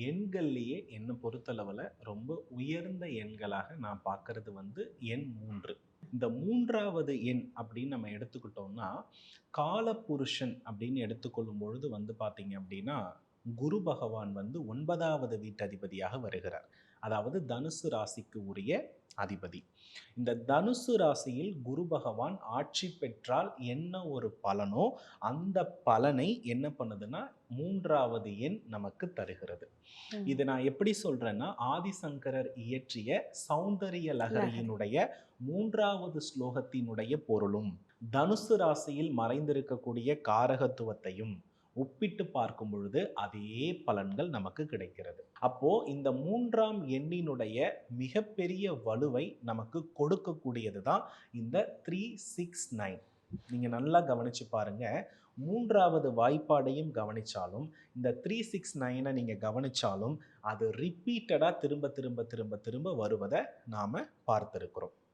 எண்கள்லேயே என்னை பொறுத்தளவில் ரொம்ப உயர்ந்த எண்களாக நான் பார்க்கறது வந்து எண் 3. இந்த 3வது எண் அப்படின்னு நம்ம எடுத்துக்கிட்டோம்னா, காலபுருஷன் அப்படின்னு எடுத்துக்கொள்ளும் பொழுது வந்து பார்த்தீங்க அப்படின்னா, குரு பகவான் வந்து 9வது வீட்டதிபதியாக வருகிறார். அதாவது தனுசு ராசிக்கு உரிய அதிபதி. இந்த தனுசு ராசியில் குரு பகவான் ஆட்சி பெற்றால் என்ன ஒரு பலனோ, அந்த பலனை என்ன பண்ணுதுன்னா 3வது எண் நமக்கு தருகிறது. ம். இது நான் எப்படி சொல்றேன்னா, ஆதிசங்கரர் இயற்றிய சௌந்தரிய லஹரி. லகரியினுடைய 3வது ஸ்லோகத்தினுடைய பொருளும், தனுசு ராசியில் மறைந்திருக்கக்கூடிய காரகத்துவத்தையும் ஒப்பிட்டு பார்க்கும் பொழுது அதே பலன்கள் நமக்கு கிடைக்கிறது. அப்போ இந்த 3ஆம் எண்ணினுடைய மிகப்பெரிய வலுவை நமக்கு கொடுக்கக்கூடியது தான் இந்த 369. நீங்க நல்லா கவனிச்சு பாருங்க. 3வது வாய்ப்பாடையும் கவனிச்சாலும், இந்த 369 நீங்க கவனிச்சாலும், அது ரிப்பீட்டடா திரும்ப திரும்ப திரும்ப திரும்ப வருவத நாம பார்த்திருக்கிறோம்.